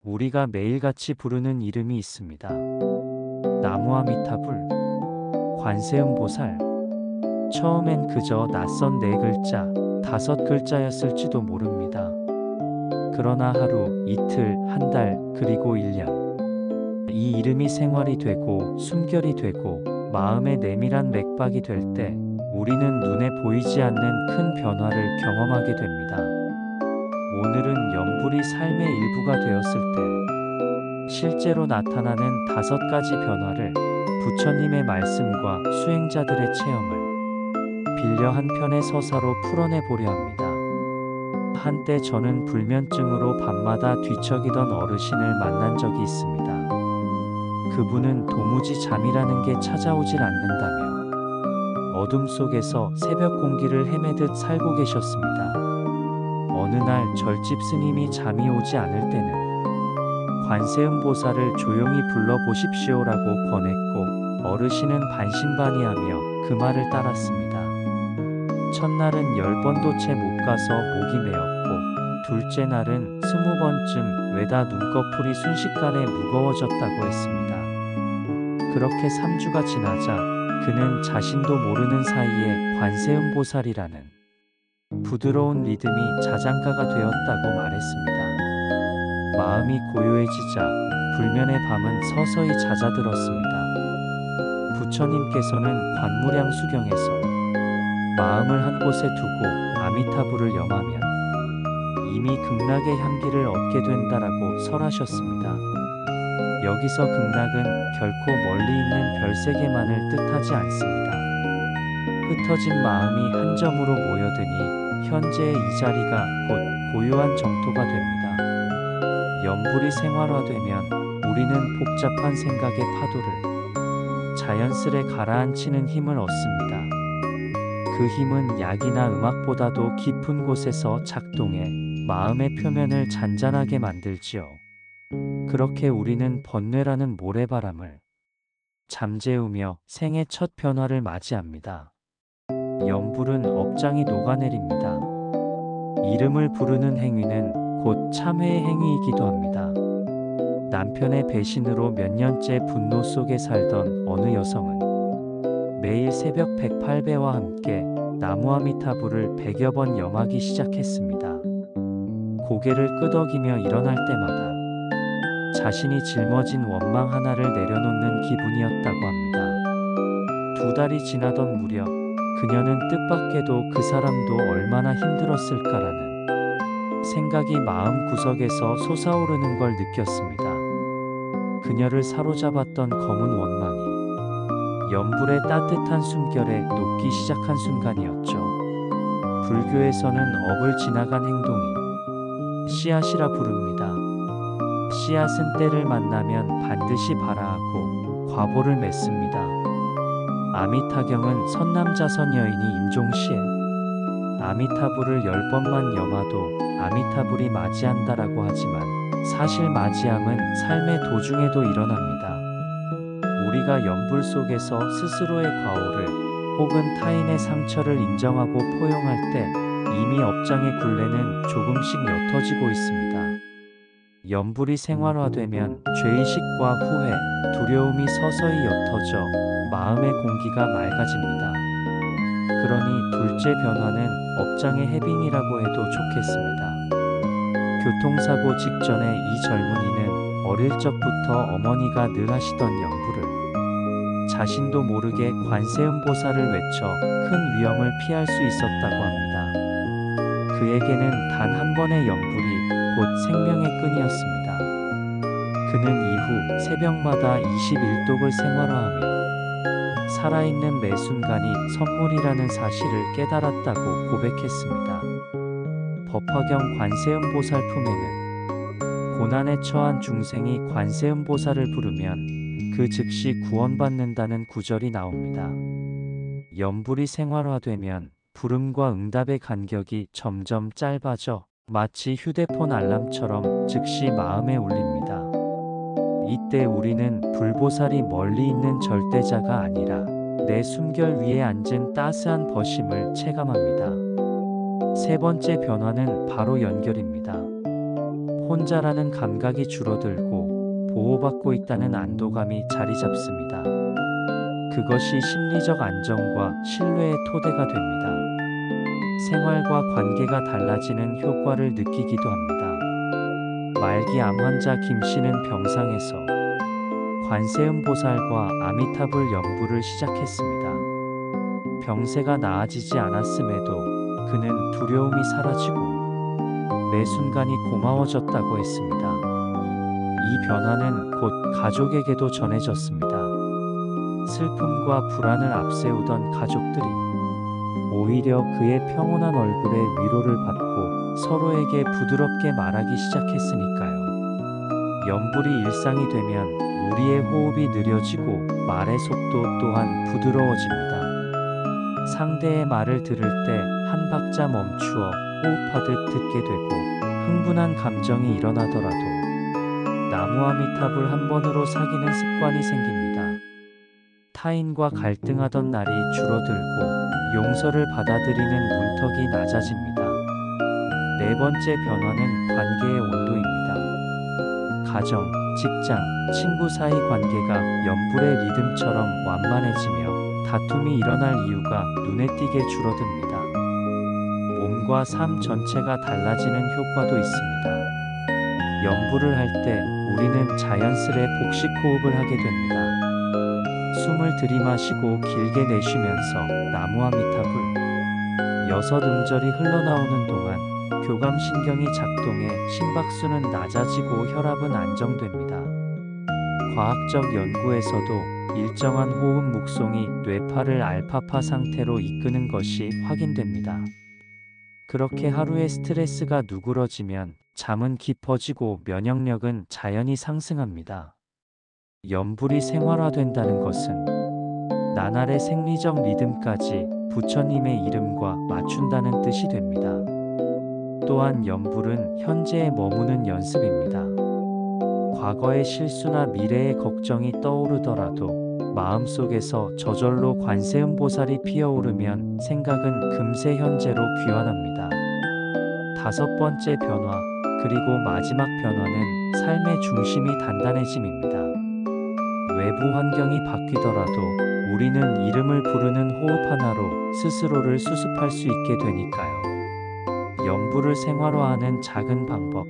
우리가 매일같이 부르는 이름이 있습니다. 나무아미타불, 관세음보살. 처음엔 그저 낯선 네 글자, 다섯 글자였을지도 모릅니다. 그러나 하루, 이틀, 한 달, 그리고 1년. 이 이름이 생활이 되고 숨결이 되고 마음의 내밀한 맥박이 될 때 우리는 눈에 보이지 않는 큰 변화를 경험하게 됩니다. 오늘은 염불이 삶의 일부가 되었을 때 실제로 나타나는 다섯 가지 변화를 부처님의 말씀과 수행자들의 체험을 빌려 한 편의 서사로 풀어내 보려 합니다. 한때 저는 불면증으로 밤마다 뒤척이던 어르신을 만난 적이 있습니다. 그분은 도무지 잠이라는 게 찾아오질 않는다며 어둠 속에서 새벽 공기를 헤매듯 살고 계셨습니다. 어느 날 절집 스님이 잠이 오지 않을 때는 관세음보살을 조용히 불러보십시오라고 권했고 어르신은 반신반의하며 그 말을 따랐습니다. 첫날은 10번도 채 못 가서 목이 메었고 둘째 날은 20번쯤 외다 눈꺼풀이 순식간에 무거워졌다고 했습니다. 그렇게 3주가 지나자 그는 자신도 모르는 사이에 관세음보살이라는 부드러운 리듬이 자장가가 되었다고 말했습니다. 마음이 고요해지자 불면의 밤은 서서히 잦아들었습니다. 부처님께서는 관무량 수경에서 마음을 한 곳에 두고 아미타불을 염하면 이미 극락의 향기를 얻게 된다라고 설하셨습니다. 여기서 극락은 결코 멀리 있는 별세계만을 뜻하지 않습니다. 흩어진 마음이 한 점으로 모여드니 현재의 이 자리가 곧 고요한 정토가 됩니다. 염불이 생활화되면 우리는 복잡한 생각의 파도를 자연스레 가라앉히는 힘을 얻습니다. 그 힘은 약이나 음악보다도 깊은 곳에서 작동해 마음의 표면을 잔잔하게 만들지요. 그렇게 우리는 번뇌라는 모래바람을 잠재우며 생의 첫 변화를 맞이합니다. 염불은 업장이 녹아내립니다. 이름을 부르는 행위는 곧 참회의 행위이기도 합니다. 남편의 배신으로 몇 년째 분노 속에 살던 어느 여성은 매일 새벽 108배와 함께 나무아미타불을 100여 번 염하기 시작했습니다. 고개를 끄덕이며 일어날 때마다 자신이 짊어진 원망 하나를 내려놓는 기분이었다고 합니다. 2달이 지나던 무렵 그녀는 뜻밖에도 그 사람도 얼마나 힘들었을까라는 생각이 마음 구석에서 솟아오르는 걸 느꼈습니다. 그녀를 사로잡았던 검은 원망이 염불의 따뜻한 숨결에 녹기 시작한 순간이었죠. 불교에서는 업을 지나간 행동이 씨앗이라 부릅니다. 씨앗은 때를 만나면 반드시 발아하고 과보를 맺습니다. 아미타경은 선남자선 여인이 임종시에 아미타불을 10번만 염하도 아미타불이 맞이한다라고 하지만 사실 맞이함은 삶의 도중에도 일어납니다. 우리가 염불 속에서 스스로의 과오를 혹은 타인의 상처를 인정하고 포용할 때 이미 업장의 굴레는 조금씩 옅어지고 있습니다. 염불이 생활화되면 죄의식과 후회, 두려움이 서서히 옅어져 마음의 공기가 맑아집니다. 그러니 둘째 변화는 업장의 해빙이라고 해도 좋겠습니다. 교통사고 직전에 이 젊은이는 어릴 적부터 어머니가 늘 하시던 염불을 자신도 모르게 관세음보살을 외쳐 큰 위험을 피할 수 있었다고 합니다. 그에게는 단 한 번의 염불이 곧 생명의 끈이었습니다. 그는 이후 새벽마다 21독을 생활화하며 살아있는 매 순간이 선물이라는 사실을 깨달았다고 고백했습니다. 법화경 관세음보살 품에는 고난에 처한 중생이 관세음보살을 부르면 그 즉시 구원받는다는 구절이 나옵니다. 염불이 생활화되면 부름과 응답의 간격이 점점 짧아져 마치 휴대폰 알람처럼 즉시 마음에 울립니다. 이때 우리는 불보살이 멀리 있는 절대자가 아니라 내 숨결 위에 앉은 따스한 버심을 체감합니다. 세 번째 변화는 바로 연결입니다. 혼자라는 감각이 줄어들고 보호받고 있다는 안도감이 자리 잡습니다. 그것이 심리적 안정과 신뢰의 토대가 됩니다. 생활과 관계가 달라지는 효과를 느끼기도 합니다. 말기 암 환자 김 씨는 병상에서 관세음 보살과 아미타불 연부를 시작했습니다. 병세가 나아지지 않았음에도 그는 두려움이 사라지고 매 순간이 고마워졌다고 했습니다. 이 변화는 곧 가족에게도 전해졌습니다. 슬픔과 불안을 앞세우던 가족들이 오히려 그의 평온한 얼굴에 위로를 받고 서로에게 부드럽게 말하기 시작했으니까요. 연불이 일상이 되면 우리의 호흡이 느려지고 말의 속도 또한 부드러워집니다. 상대의 말을 들을 때 한 박자 멈추어 호흡하듯 듣게 되고 흥분한 감정이 일어나더라도 나무 아미타불 한 번으로 사귀는 습관이 생깁니다. 타인과 갈등하던 날이 줄어들고 용서를 받아들이는 문턱이 낮아집니다. 네 번째 변화는 관계의 온도입니다. 가정, 직장, 친구 사이 관계가 연불의 리듬처럼 완만해지며 다툼이 일어날 이유가 눈에 띄게 줄어듭니다. 몸과 삶 전체가 달라지는 효과도 있습니다. 연불을 할 때 우리는 자연스레 복식 호흡을 하게 됩니다. 숨을 들이마시고 길게 내쉬면서 나무 아미타불 6음절이 흘러나오는 동안 교감신경이 작동해 심박수는 낮아지고 혈압은 안정됩니다. 과학적 연구에서도 일정한 호흡 묵송이 뇌파를 알파파 상태로 이끄는 것이 확인됩니다. 그렇게 하루의 스트레스가 누그러지면 잠은 깊어지고 면역력은 자연히 상승합니다. 연불이 생활화된다는 것은 나날의 생리적 리듬까지 부처님의 이름과 맞춘다는 뜻이 됩니다. 또한 연불은 현재에 머무는 연습입니다. 과거의 실수나 미래의 걱정이 떠오르더라도 마음속에서 저절로 관세음보살이 피어오르면 생각은 금세 현재로 귀환합니다. 다섯 번째 변화, 그리고 마지막 변화는 삶의 중심이 단단해짐입니다. 외부 환경이 바뀌더라도 우리는 이름을 부르는 호흡 하나로 스스로를 수습할 수 있게 되니까요. 연불을 생활화하는 작은 방법.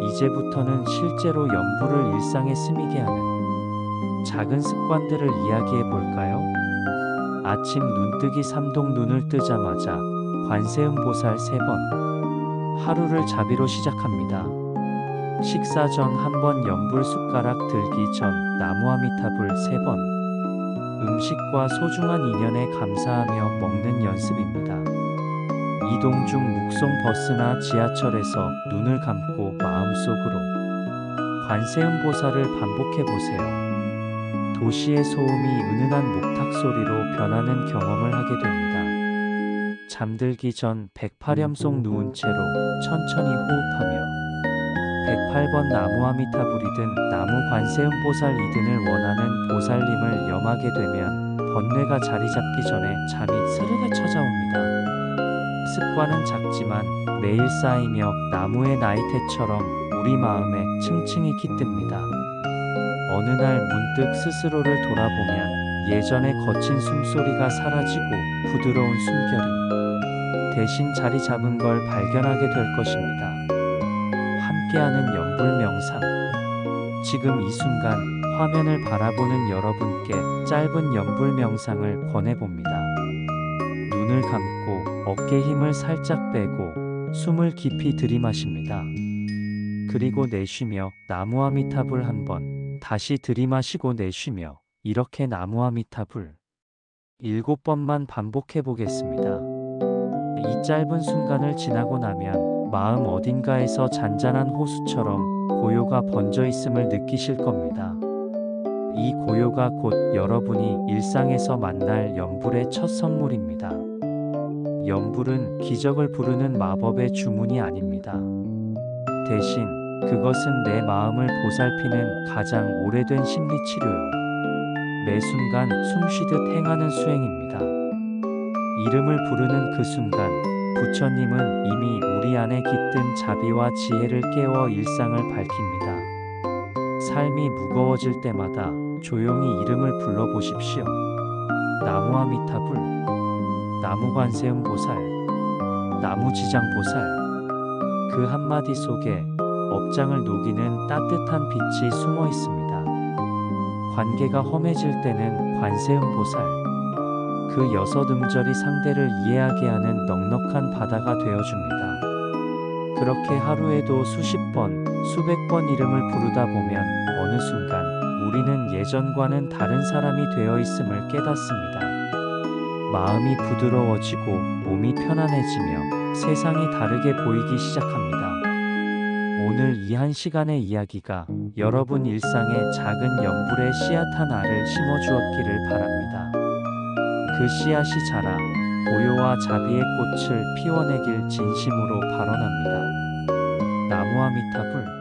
이제부터는 실제로 연불을 일상에 스미게 하는 작은 습관들을 이야기해 볼까요? 아침 눈뜨기 삼동 눈을 뜨자마자 관세음보살 3번. 하루를 자비로 시작합니다. 식사 전 한번 연불 숟가락 들기 전 나무 아미타불 3번. 음식과 소중한 인연에 감사하며 먹는 연습입니다. 이동 중 묵송 버스나 지하철에서 눈을 감고 마음속으로 관세음보살을 반복해 보세요. 도시의 소음이 은은한 목탁 소리로 변하는 경험을 하게 됩니다. 잠들기 전 108염 속 누운 채로 천천히 호흡하며 108번 나무 아미타불이든 나무 관세음보살이든을 원하는 보살님을 염하게 되면 번뇌가 자리 잡기 전에 잠이 스르르 찾아옵니다. 습관은 작지만 매일 쌓이며 나무의 나이테처럼 우리 마음에 층층이 깃듭니다. 어느 날 문득 스스로를 돌아보면 예전의 거친 숨소리가 사라지고 부드러운 숨결이 대신 자리 잡은 걸 발견하게 될 것입니다. 함께하는 연불 명상. 지금 이 순간 화면을 바라보는 여러분께 짧은 연불 명상을 권해봅니다. 눈을 감고 어깨 힘을 살짝 빼고 숨을 깊이 들이마십니다. 그리고 내쉬며 나무 아미타불 한번. 다시 들이마시고 내쉬며 이렇게 나무 아미타불 7번만 반복해 보겠습니다. 이 짧은 순간을 지나고 나면 마음 어딘가에서 잔잔한 호수처럼 고요가 번져 있음을 느끼실 겁니다. 이 고요가 곧 여러분이 일상에서 만날 연불의 첫 선물입니다. 연불은 기적을 부르는 마법의 주문이 아닙니다. 대신 그것은 내 마음을 보살피는 가장 오래된 심리치료요. 매 순간 숨쉬듯 행하는 수행입니다. 이름을 부르는 그 순간 부처님은 이미 우리 안에 깃든 자비와 지혜를 깨워 일상을 밝힙니다. 삶이 무거워질 때마다 조용히 이름을 불러보십시오. 나무 아미타불, 나무 관세음보살, 나무 지장보살. 그 한마디 속에 업장을 녹이는 따뜻한 빛이 숨어 있습니다. 관계가 험해질 때는 관세음보살, 그 6음절이 상대를 이해하게 하는 넉넉한 바다가 되어줍니다. 그렇게 하루에도 수십 번, 수백 번 이름을 부르다 보면 어느 순간 우리는 예전과는 다른 사람이 되어 있음을 깨닫습니다. 마음이 부드러워지고 몸이 편안해지며 세상이 다르게 보이기 시작합니다. 오늘 이 1시간의 이야기가 여러분 일상에 작은 연불의 씨앗 하나를 심어주었기를 바랍니다. 그 씨앗이 자라 고요와 자비의 꽃을 피워내길 진심으로 발언합니다. 나무 아미타불.